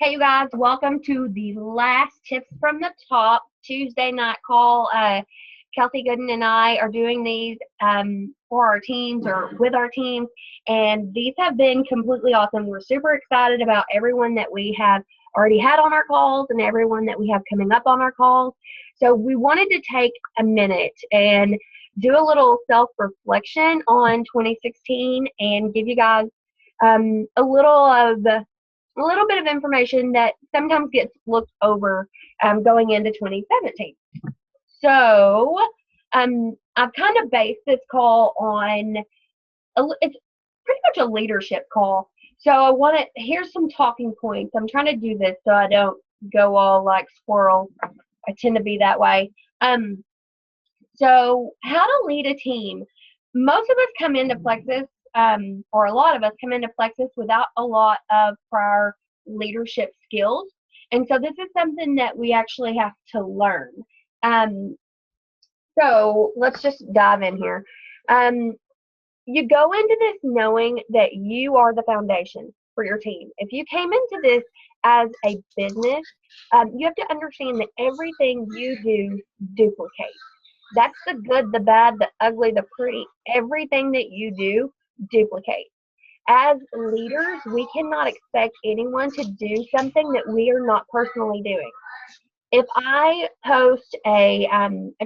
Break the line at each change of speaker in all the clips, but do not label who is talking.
Hey, you guys, welcome to the last Tips from the Top Tuesday night call. Kelsey Gooden and I are doing these for our teams or with our teams, and these have been completely awesome. We're super excited about everyone that we have already had on our calls and everyone that we have coming up on our calls. So, we wanted to take a minute and do a little self reflection on 2016 and give you guys a little bit of information that sometimes gets looked over going into 2017. So I've kind of based this call on it's pretty much a leadership call. So I want to here's some talking points. I'm trying to do this so I don't go all like squirrel. I tend to be that way. Um, so how to lead a team. Most of us come into Plexus, or a lot of us come into Plexus without a lot of prior leadership skills. And so this is something that we actually have to learn. Um, so let's just dive in here. Um, you go into this knowing that you are the foundation for your team. If you came into this as a business, you have to understand that everything you do duplicates. That's the good, the bad, the ugly, the pretty. Everything that you do duplicates. As leaders, we cannot expect anyone to do something that we are not personally doing. If I post a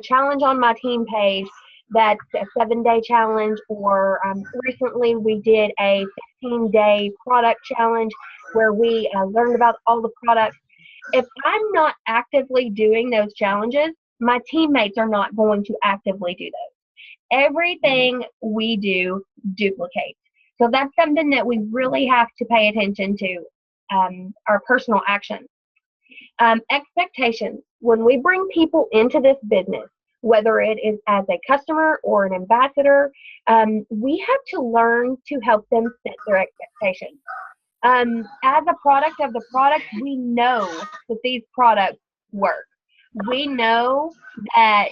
challenge on my team page that's a 7-day challenge, or recently we did a 15-day product challenge where we learned about all the products. If I'm not actively doing those challenges, my teammates are not going to actively do those. Everything we do duplicates. So that's something that we really have to pay attention to, our personal actions. Expectations. When we bring people into this business, whether it is as a customer or an ambassador, we have to learn to help them set their expectations. As a product of the product, we know that these products work. We know that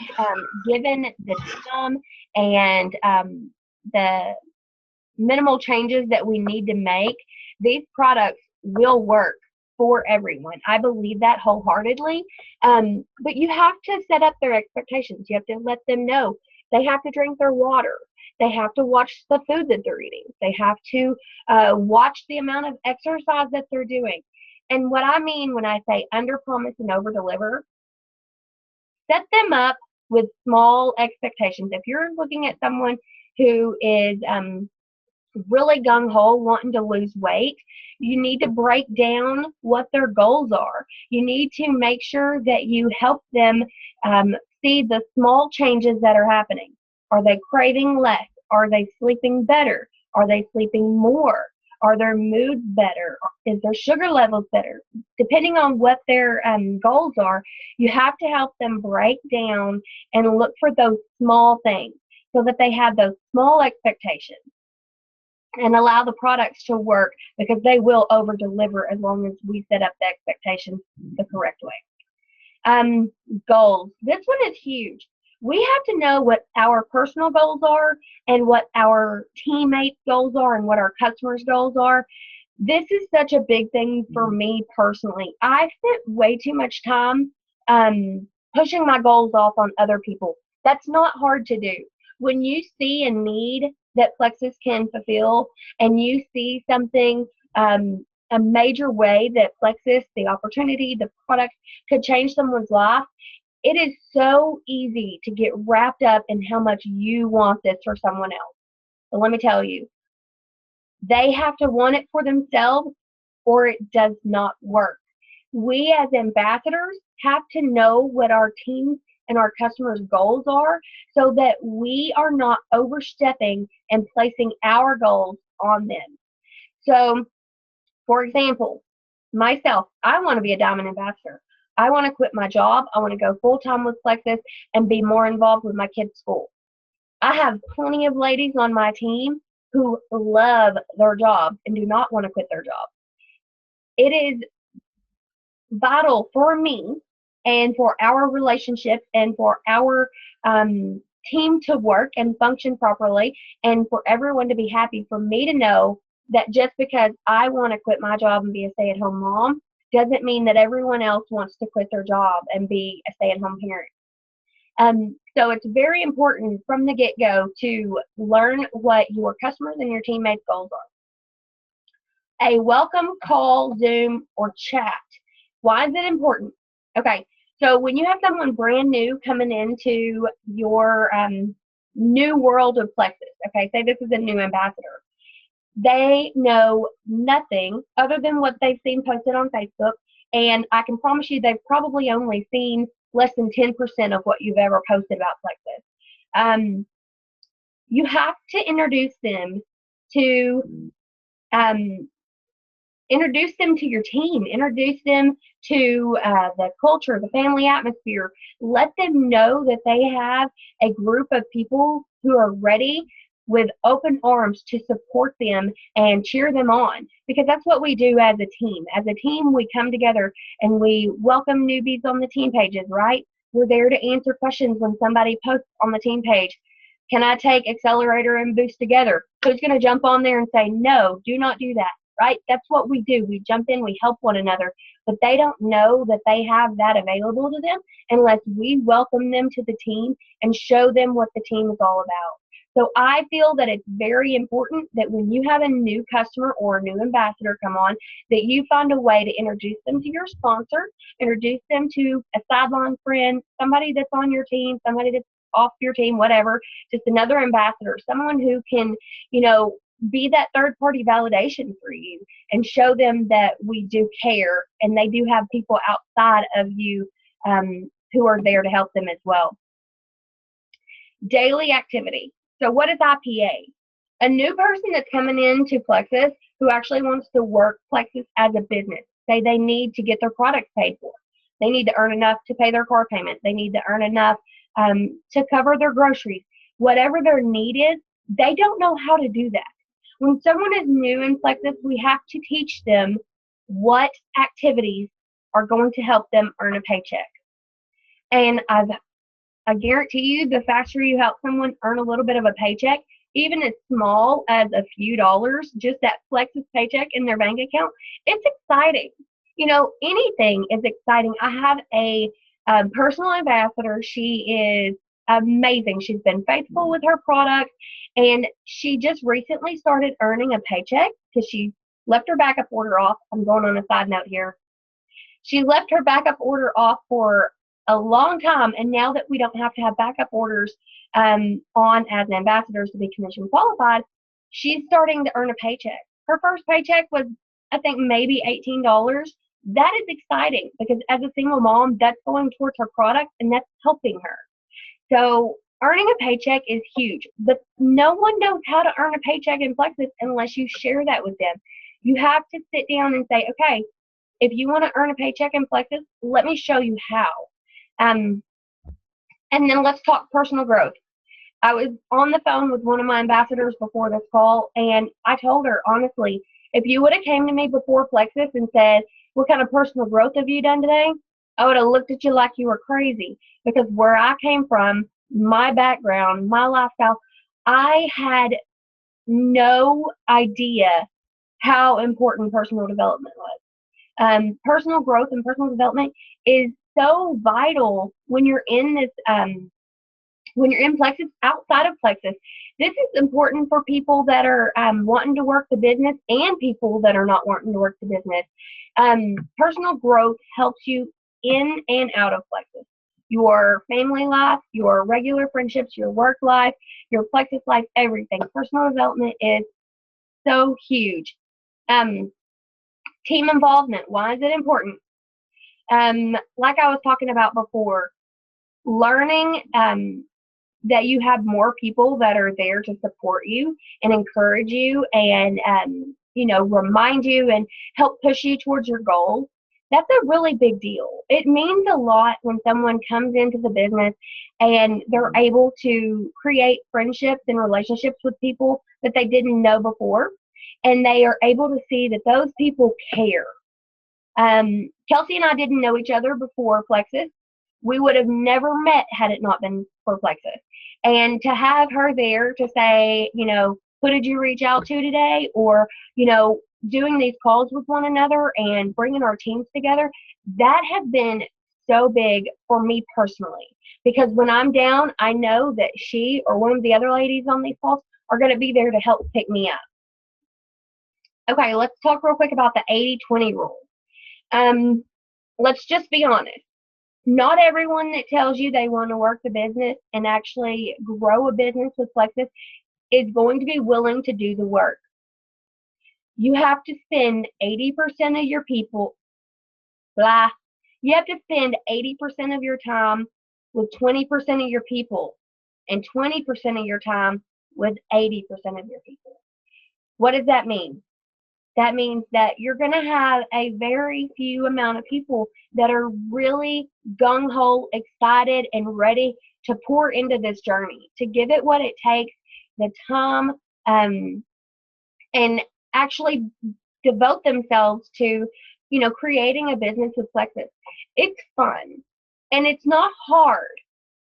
given the time and the minimal changes that we need to make, these products will work for everyone. I believe that wholeheartedly. But you have to set up their expectations. You have to let them know they have to drink their water. They have to watch the food that they're eating. They have to watch the amount of exercise that they're doing. And what I mean when I say under promise and over deliver, set them up with small expectations. If you're looking at someone who is really gung ho wanting to lose weight, you need to break down what their goals are. You need to make sure that you help them see the small changes that are happening. Are they craving less? Are they sleeping better? Are they sleeping more? Are their moods better? Is their sugar levels better? Depending on what their goals are, you have to help them break down and look for those small things so that they have those small expectations and allow the products to work, because they will over deliver as long as we set up the expectations the correct way. Goals. This one is huge. We have to know what our personal goals are and what our teammates' goals are and what our customers' goals are. This is such a big thing for me personally. I spent way too much time pushing my goals off on other people. That's not hard to do. When you see a need that Plexus can fulfill, and you see something, a major way that Plexus, the opportunity, the product could change someone's life, it is so easy to get wrapped up in how much you want this for someone else. But let me tell you, they have to want it for themselves or it does not work. We as ambassadors have to know what our teams and our customers' goals are so that we are not overstepping and placing our goals on them. So, for example, myself, I want to be a diamond ambassador. I want to quit my job. I want to go full-time with Plexus and be more involved with my kids' school. I have plenty of ladies on my team who love their job and do not want to quit their job. It is vital for me and for our relationship and for our team to work and function properly, and for everyone to be happy, for me to know that just because I want to quit my job and be a stay-at-home mom doesn't mean that everyone else wants to quit their job and be a stay-at-home parent. So it's very important from the get-go to learn what your customers and your teammates' goals are. A welcome call, Zoom, or chat. Why is it important? Okay, so when you have someone brand new coming into your new world of Plexus, okay, say this is a new ambassador, they know nothing other than what they've seen posted on Facebook, and I can promise you they've probably only seen less than 10% of what you've ever posted about Plexus. You have to introduce them to your team, introduce them to the culture, the family atmosphere. Let them know that they have a group of people who are ready with open arms to support them and cheer them on, because that's what we do as a team. As a team, we come together and we welcome newbies on the team pages, right? We're there to answer questions when somebody posts on the team page. Can I take Accelerator and Boost together? Who's going to jump on there and say, no, do not do that, right? That's what we do. We jump in, we help one another, but they don't know that they have that available to them unless we welcome them to the team and show them what the team is all about. So I feel that it's very important that when you have a new customer or a new ambassador come on, that you find a way to introduce them to your sponsor, introduce them to a sideline friend, somebody that's on your team, somebody that's off your team, whatever, just another ambassador, someone who can, be that third-party validation for you and show them that we do care and they do have people outside of you who are there to help them as well. Daily activity. So what is IPA? A new person that's coming into Plexus who actually wants to work Plexus as a business. Say they need to get their products paid for. They need to earn enough to pay their car payment. They need to earn enough to cover their groceries. Whatever their need is, they don't know how to do that. When someone is new in Plexus, we have to teach them what activities are going to help them earn a paycheck. And I guarantee you, the faster you help someone earn a little bit of a paycheck, even as small as a few dollars, just that Plexus paycheck in their bank account, it's exciting. Anything is exciting. I have a personal ambassador. She is amazing. She's been faithful with her product, and she just recently started earning a paycheck because she left her backup order off. I'm going on a side note here. She left her backup order off for a long time, and now that we don't have to have backup orders on as ambassadors to be commission qualified, she's starting to earn a paycheck. Her first paycheck was, I think, maybe $18. That is exciting because as a single mom, that's going towards her product and that's helping her. So earning a paycheck is huge, but no one knows how to earn a paycheck in Plexus unless you share that with them. You have to sit down and say, okay, if you want to earn a paycheck in Plexus, let me show you how. And then let's talk personal growth. I was on the phone with one of my ambassadors before this call, and I told her, honestly, if you would have came to me before Plexus and said, what kind of personal growth have you done today? I would have looked at you like you were crazy, because where I came from, my background, my lifestyle, I had no idea how important personal development was. Personal growth and personal development is so vital when you're in this, when you're in Plexus, outside of Plexus. This is important for people that are wanting to work the business and people that are not wanting to work the business. Personal growth helps you in and out of Plexus. Your family life, your regular friendships, your work life, your Plexus life, everything. Personal development is so huge. Team involvement. Why is it important? Like I was talking about before, learning that you have more people that are there to support you and encourage you and, remind you and help push you towards your goals. That's a really big deal. It means a lot when someone comes into the business and they're able to create friendships and relationships with people that they didn't know before, and they are able to see that those people care. Kelsey and I didn't know each other before Plexus. We would have never met had it not been for Plexus. And to have her there to say, who did you reach out to today? Or, doing these calls with one another and bringing our teams together, that has been so big for me personally. Because when I'm down, I know that she or one of the other ladies on these calls are going to be there to help pick me up. Okay, let's talk real quick about the 80-20 rule. Let's just be honest. Not everyone that tells you they want to work the business and actually grow a business with Plexus is going to be willing to do the work. You have to spend 80% of your people, blah, you have to spend 80% of your time with 20% of your people and 20% of your time with 80% of your people. What does that mean? That means that you're going to have a very few amount of people that are really gung-ho, excited, and ready to pour into this journey, to give it what it takes, the time, and actually devote themselves to, creating a business with Plexus. It's fun, and it's not hard,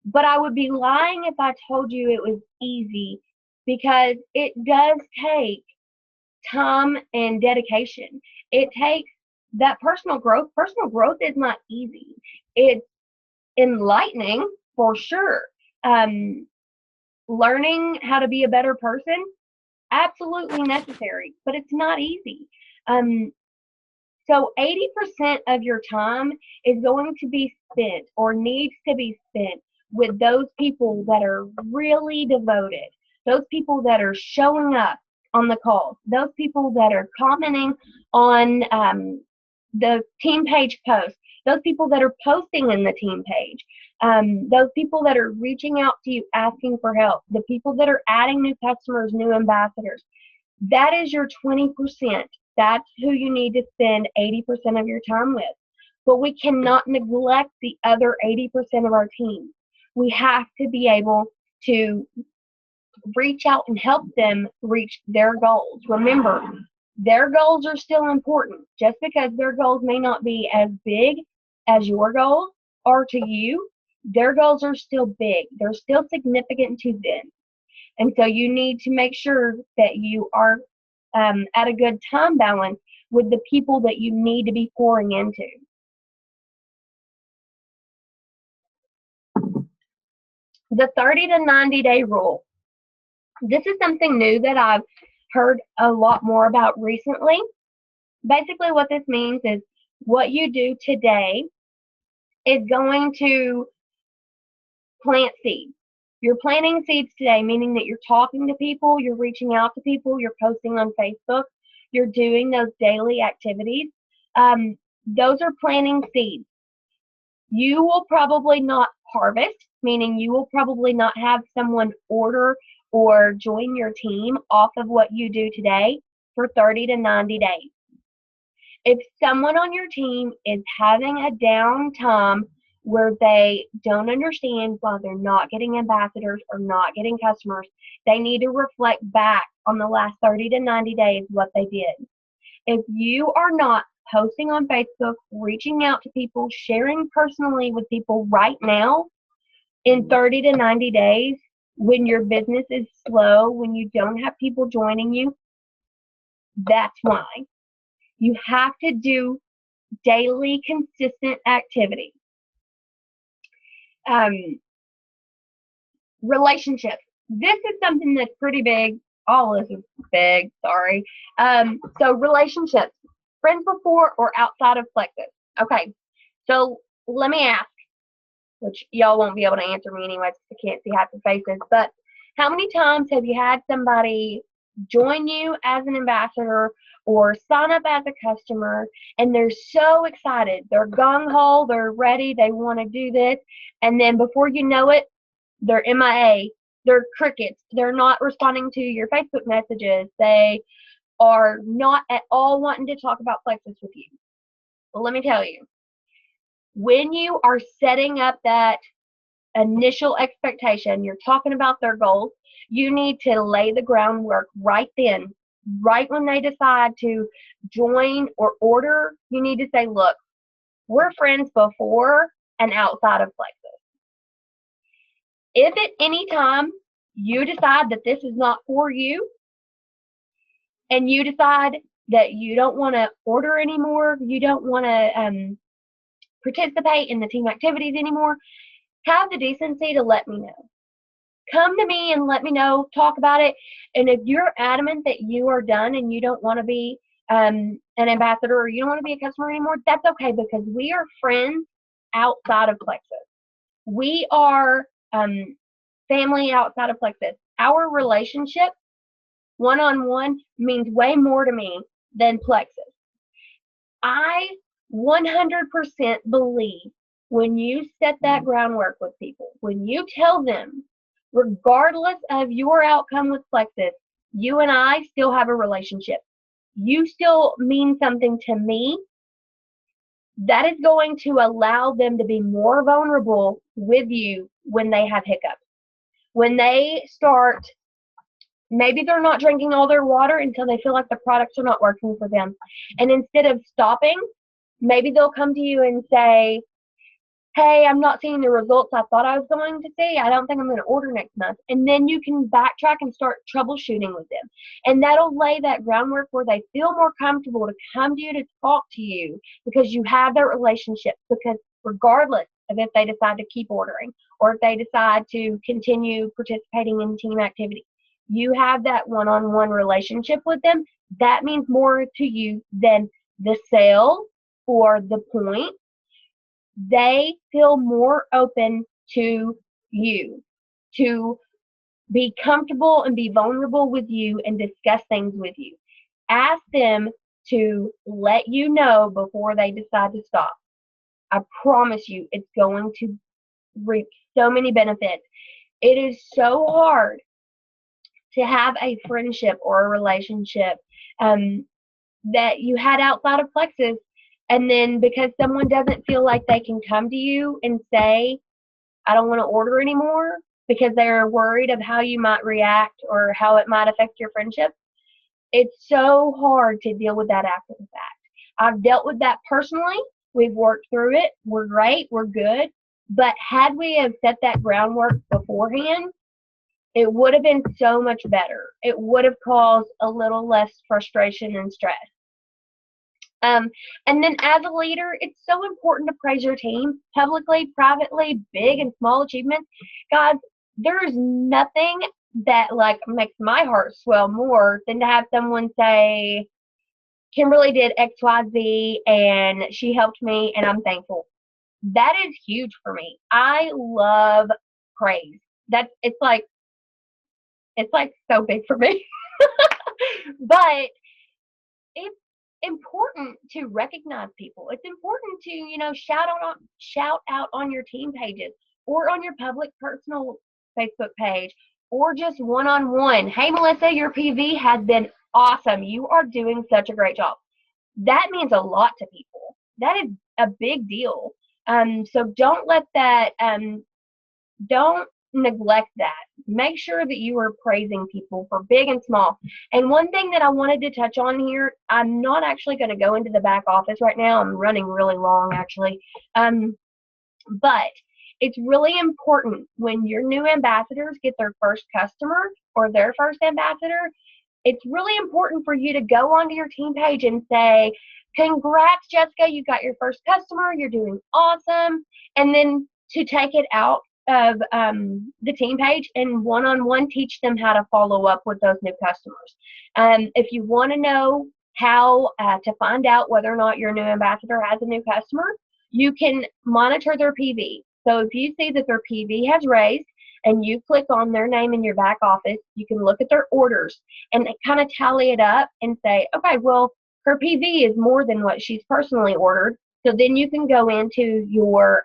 but I would be lying if I told you it was easy, because it does take time and dedication. It takes that personal growth. Personal growth is not easy. It's enlightening for sure. Learning how to be a better person, absolutely necessary, but it's not easy. So 80% of your time is going to be spent or needs to be spent with those people that are really devoted, those people that are showing up on the calls, those people that are commenting on the team page posts, those people that are posting in the team page, those people that are reaching out to you asking for help, the people that are adding new customers, new ambassadors. That is your 20%. That's who you need to spend 80% of your time with. But we cannot neglect the other 80% of our team. We have to be able to reach out and help them reach their goals. Remember, their goals are still important. Just because their goals may not be as big as your goals are to you, their goals are still big. They're still significant to them. And so you need to make sure that you are at a good time balance with the people that you need to be pouring into. The 30 to 90 day rule. This is something new that I've heard a lot more about recently. Basically what this means is what you do today is going to plant seeds. You're planting seeds today, meaning that you're talking to people, you're reaching out to people, you're posting on Facebook, you're doing those daily activities. Those are planting seeds. You will probably not harvest, meaning you will probably not have someone order or join your team off of what you do today for 30 to 90 days. If someone on your team is having a downtime where they don't understand why they're not getting ambassadors or not getting customers, they need to reflect back on the last 30 to 90 days what they did. If you are not posting on Facebook, reaching out to people, sharing personally with people right now in 30 to 90 days, when your business is slow, when you don't have people joining you, that's why. You have to do daily, consistent activity. Relationships. This is something that's pretty big. All this is big, sorry. So relationships. Friends before or outside of Plexus. Okay, so let me ask, which y'all won't be able to answer me anyway because I can't see half your faces, but how many times have you had somebody join you as an ambassador or sign up as a customer, and they're so excited, they're gung-ho, they're ready, they want to do this, and then before you know it, they're MIA, they're crickets, they're not responding to your Facebook messages, they are not at all wanting to talk about Plexus with you. Well, let me tell you, when you are setting up that initial expectation, you're talking about their goals, you need to lay the groundwork right then, right when they decide to join or order. You need to say, look, we're friends before and outside of Plexus. If at any time you decide that this is not for you, and you decide that you don't want to order anymore, you don't want to participate in the team activities anymore, have the decency to let me know. Come to me and let me know, talk about it. And if you're adamant that you are done and you don't want to be an ambassador or you don't want to be a customer anymore, that's okay, because we are friends outside of Plexus. We are family outside of Plexus. Our relationship one-on-one means way more to me than Plexus. I 100% believe when you set that groundwork with people, when you tell them, regardless of your outcome with Plexus, you and I still have a relationship. You still mean something to me. That is going to allow them to be more vulnerable with you when they have hiccups. When they start, maybe they're not drinking all their water until they feel like the products are not working for them. And instead of stopping, maybe they'll come to you and say, hey, I'm not seeing the results I thought I was going to see. I don't think I'm going to order next month. And then you can backtrack and start troubleshooting with them. And that'll lay that groundwork where they feel more comfortable to come to you to talk to you, because you have that relationship. Because regardless of if they decide to keep ordering or if they decide to continue participating in team activity, you have that one-on-one relationship with them. That means more to you than the sale or the point. They feel more open to you, to be comfortable and be vulnerable with you and discuss things with you. Ask them to let you know before they decide to stop. I promise you, it's going to reap so many benefits. It is so hard to have a friendship or a relationship that you had outside of Plexus, and then because someone doesn't feel like they can come to you and say, I don't want to order anymore, because they're worried of how you might react or how it might affect your friendship, it's so hard to deal with that after the fact. I've dealt with that personally. We've worked through it. We're great. We're good. But had we have set that groundwork beforehand, it would have been so much better. It would have caused a little less frustration and stress. And then as a leader, it's so important to praise your team publicly, privately, big and small achievements. Guys, there's nothing that like makes my heart swell more than to have someone say, Kimberly did XYZ and she helped me and I'm thankful. That is huge for me. I love praise. It's like so big for me. But it's important to recognize people. It's important to, shout out on your team pages or on your public personal Facebook page or just one-on-one. Hey, Melissa, your PV has been awesome. You are doing such a great job. That means a lot to people. That is a big deal. So don't let that, don't neglect that. Make sure that you are praising people for big and small. And one thing that I wanted to touch on here, I'm not actually going to go into the back office right now. I'm running really long actually. But it's really important when your new ambassadors get their first customer or their first ambassador, it's really important for you to go onto your team page and say, congrats, Jessica, you got your first customer. You're doing awesome. And then to take it out of the team page and one-on-one teach them how to follow up with those new customers. If you want to know how to find out whether or not your new ambassador has a new customer, you can monitor their PV. So if you see that their PV has raised and you click on their name in your back office, you can look at their orders and kind of tally it up and say, okay, well, her PV is more than what she's personally ordered. So then you can go into your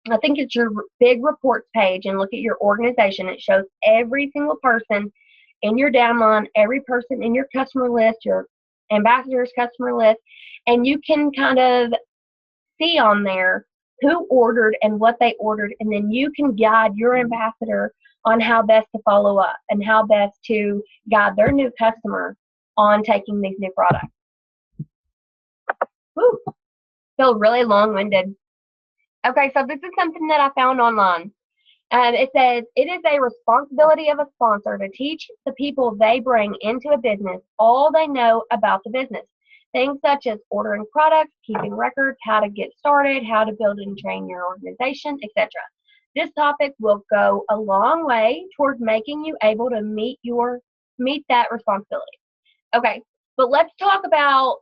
I think it's your big reports page and look at your organization. It shows every single person in your downline, every person in your customer list, your ambassador's customer list, and you can kind of see on there who ordered and what they ordered, and then you can guide your ambassador on how best to follow up and how best to guide their new customer on taking these new products. Woo, feel really long-winded. Okay, so this is something that I found online. It says, it is a responsibility of a sponsor to teach the people they bring into a business all they know about the business. Things such as ordering products, keeping records, how to get started, how to build and train your organization, etc. This topic will go a long way toward making you able to meet that responsibility. Okay, but let's talk about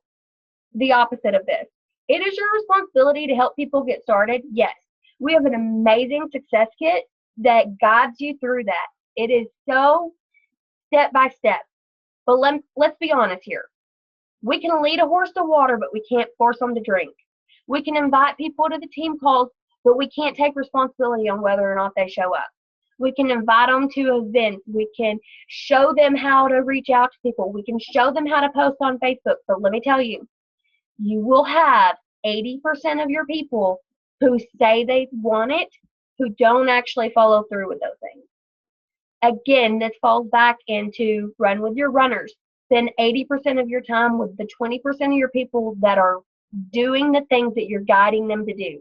the opposite of this. It is your responsibility to help people get started. Yes, we have an amazing success kit that guides you through that. It is so step by step. But let's be honest here. We can lead a horse to water, but we can't force them to drink. We can invite people to the team calls, but we can't take responsibility on whether or not they show up. We can invite them to events. We can show them how to reach out to people. We can show them how to post on Facebook. But let me tell you, you will have 80% of your people who say they want it, who don't actually follow through with those things. Again, this falls back into run with your runners. Spend 80% of your time with the 20% of your people that are doing the things that you're guiding them to do.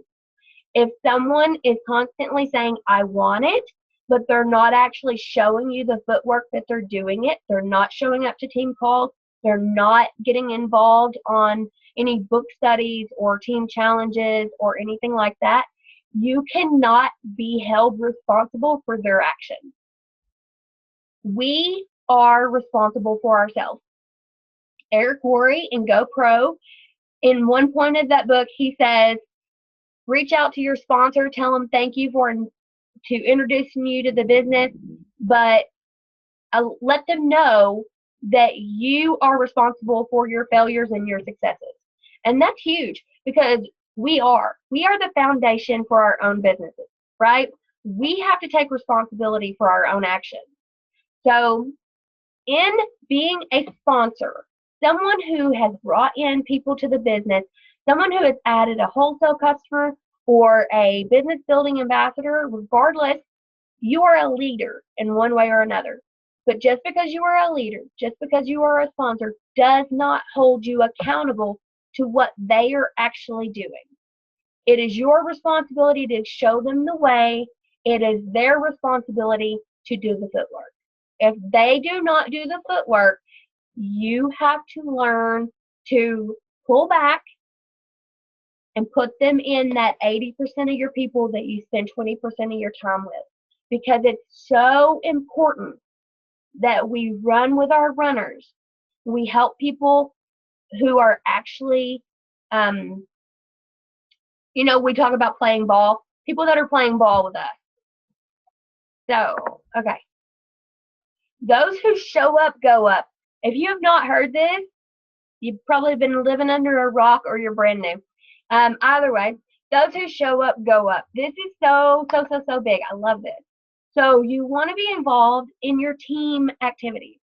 If someone is constantly saying, I want it, but they're not actually showing you the footwork that they're doing it, they're not showing up to team calls, they're not getting involved on any book studies or team challenges or anything like that, you cannot be held responsible for their actions. We are responsible for ourselves. Eric Worre in GoPro, in one point of that book, he says, reach out to your sponsor, tell them thank you to introducing you to the business, but let them know that you are responsible for your failures and your successes. And that's huge because we are the foundation for our own businesses, right? We have to take responsibility for our own actions. So in being a sponsor, someone who has brought in people to the business, someone who has added a wholesale customer or a business building ambassador, regardless, you are a leader in one way or another. But just because you are a leader, just because you are a sponsor, does not hold you accountable to what they are actually doing. It is your responsibility to show them the way. It is their responsibility to do the footwork. If they do not do the footwork, you have to learn to pull back and put them in that 80% of your people that you spend 20% of your time with. Because it's so important that we run with our runners. We help people who are actually, we talk about playing ball, people that are playing ball with us. So, okay. Those who show up, go up. If you have not heard this, you've probably been living under a rock or you're brand new. Either way, those who show up, go up. This is so big. I love this. So you want to be involved in your team activities.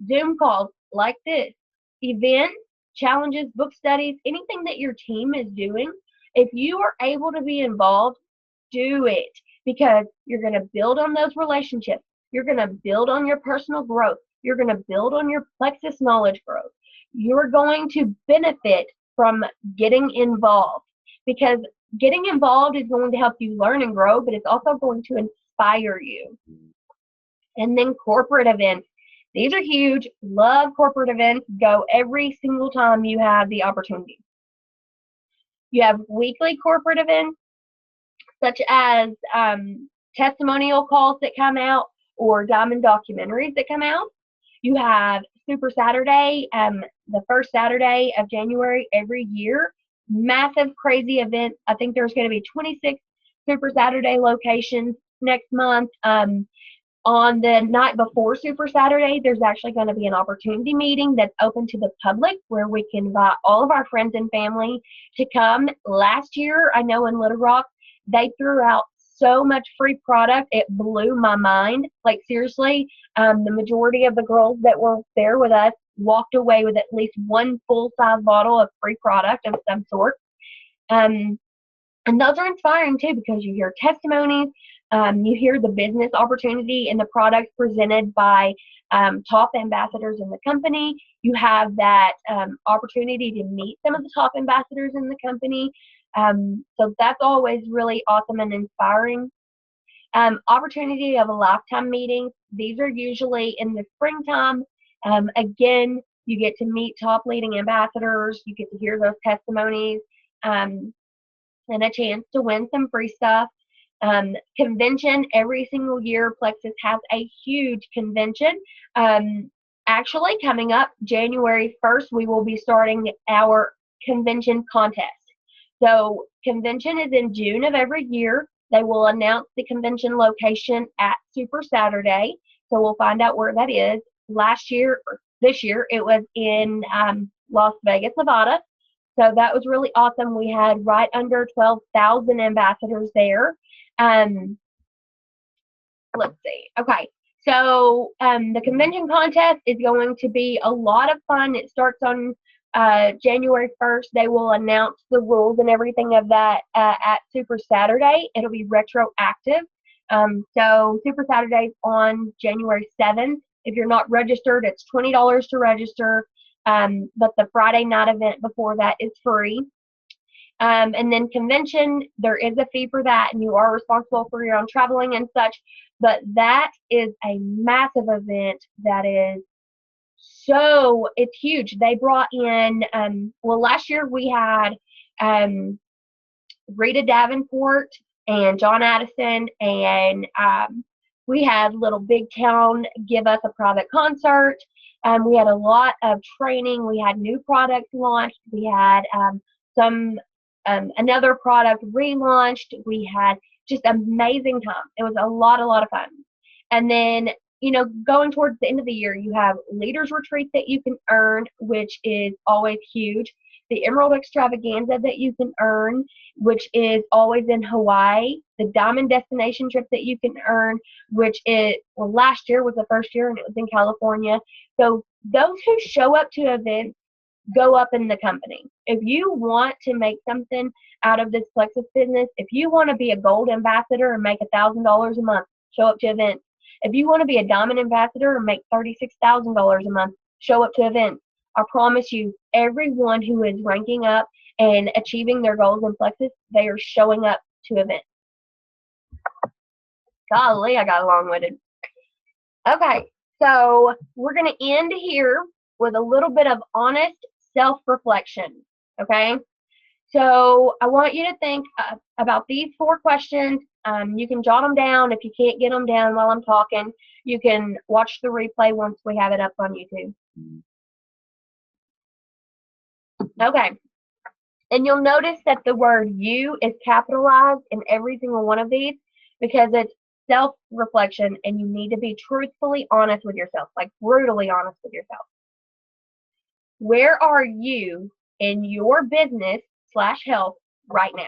Zoom calls like this, events, challenges, book studies, anything that your team is doing. If you are able to be involved, do it because you're going to build on those relationships. You're going to build on your personal growth. You're going to build on your Plexus knowledge growth. You're going to benefit from getting involved because getting involved is going to help you learn and grow, but it's also going to inspire you. And then corporate events. These are huge. Love corporate events. Go every single time you have the opportunity. You have weekly corporate events, such as testimonial calls that come out or diamond documentaries that come out. You have Super Saturday, the first Saturday of January every year. Massive, crazy event. I think there's going to be 26 Super Saturday locations next month. On the night before Super Saturday, there's actually going to be an opportunity meeting that's open to the public where we can invite all of our friends and family to come. Last year, I know in Little Rock, they threw out so much free product. It blew my mind. Like, seriously, the majority of the girls that were there with us walked away with at least one full-size bottle of free product of some sort. And those are inspiring, too, because you hear testimonies. You hear the business opportunity and the products presented by top ambassadors in the company. You have that opportunity to meet some of the top ambassadors in the company. So that's always really awesome and inspiring. Opportunity of a lifetime meetings. These are usually in the springtime. Again, you get to meet top leading ambassadors. You get to hear those testimonies, and a chance to win some free stuff. Convention every single year. Plexus has a huge convention. Actually, coming up January 1st, we will be starting our convention contest. So convention is in June of every year. They will announce the convention location at Super Saturday. So we'll find out where that is. This year, it was in Las Vegas, Nevada. So that was really awesome. We had right under 12,000 ambassadors there. Let's see. Okay. So the convention contest is going to be a lot of fun. It starts on January 1st. They will announce the rules and everything of that at Super Saturday. It'll be retroactive. So Super Saturday's on January 7th. If you're not registered, it's $20 to register. But the Friday night event before that is free. And then convention, there is a fee for that, and you are responsible for your own traveling and such. But that is a massive event that is it's huge. They brought in, last year we had Rita Davenport and John Addison, and we had Little Big Town give us a private concert. We had a lot of training. We had new products launched. We had another product relaunched. We had just amazing time. It was a lot of fun. And then, going towards the end of the year, you have Leaders Retreat that you can earn, which is always huge. The Emerald Extravaganza that you can earn, which is always in Hawaii. The Diamond Destination trip that you can earn, which is, last year was the first year and it was in California. So those who show up to events go up in the company. If you want to make something out of this Plexus business, if you want to be a gold ambassador and make $1,000 a month, show up to events. If you want to be a diamond ambassador and make $36,000 a month, show up to events. I promise you, everyone who is ranking up and achieving their goals in Plexus, they are showing up to events. Golly, I got long-winded. Okay, so we're going to end here with a little bit of honest self-reflection, okay? So I want you to think about these 4 questions. You can jot them down. If you can't get them down while I'm talking, you can watch the replay once we have it up on YouTube. Okay. And you'll notice that the word you is capitalized in every single one of these because it's self-reflection and you need to be truthfully honest with yourself, like brutally honest with yourself. Where are you in your business/health right now?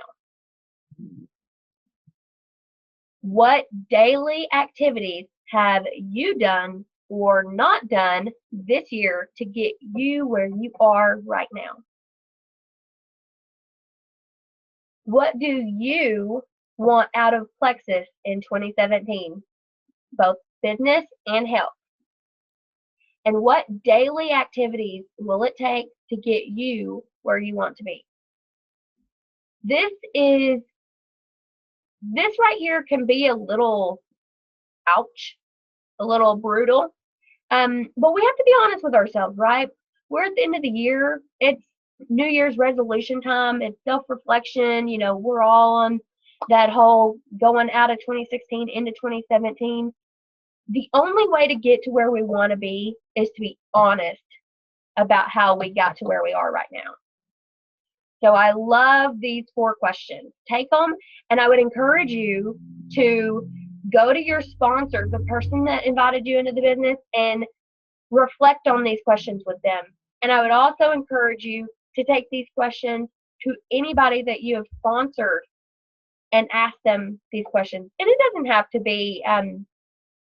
What daily activities have you done or not done this year to get you where you are right now? What do you want out of Plexus in 2017, both business and health? And what daily activities will it take to get you where you want to be? This right here can be a little ouch, a little brutal, but we have to be honest with ourselves, right? We're at the end of the year. It's New Year's resolution time. It's self-reflection. We're all on that whole going out of 2016 into 2017. The only way to get to where we want to be is to be honest about how we got to where we are right now. So I love these 4 questions. Take them, and I would encourage you to go to your sponsor, the person that invited you into the business, and reflect on these questions with them. And I would also encourage you to take these questions to anybody that you have sponsored and ask them these questions. And it doesn't have to be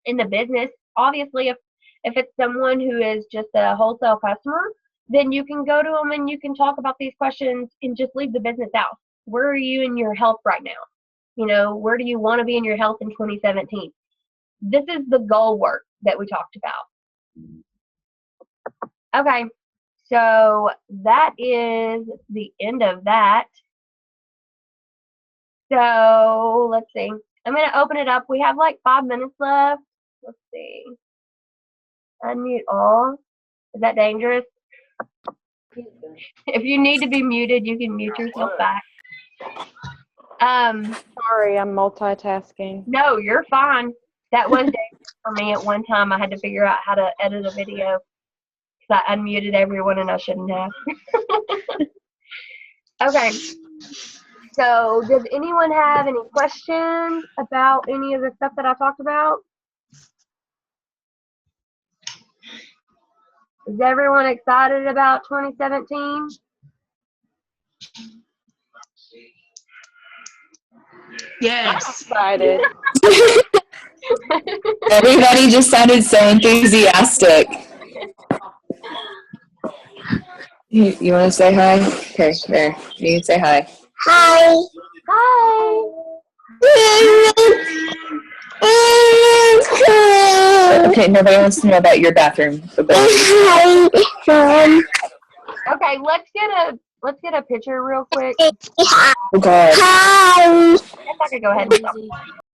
in the business. Obviously, if it's someone who is just a wholesale customer, then you can go to them and you can talk about these questions and just leave the business out. Where are you in your health right now? Where do you want to be in your health in 2017? This is the goal work that we talked about. Okay, so that is the end of that. So let's see. I'm going to open it up. We have like 5 minutes left. Let's see. Unmute all. Is that dangerous? If you need to be muted, you can mute yourself back.
Sorry, I'm multitasking.
No, you're fine. That was dangerous for me at one time. I had to figure out how to edit a video because I unmuted everyone and I shouldn't have. Okay. So, does anyone have any questions about any of the stuff that I talked about? Is everyone excited about 2017?
Yes.
Excited.
Everybody just sounded so enthusiastic. You want to say hi? Okay, there. You can say hi. Hi.
Hi.
Okay, nobody wants to know about your bathroom.
Okay, let's get a picture real quick.
Oh God. Hi.
I guess I could go ahead and stop.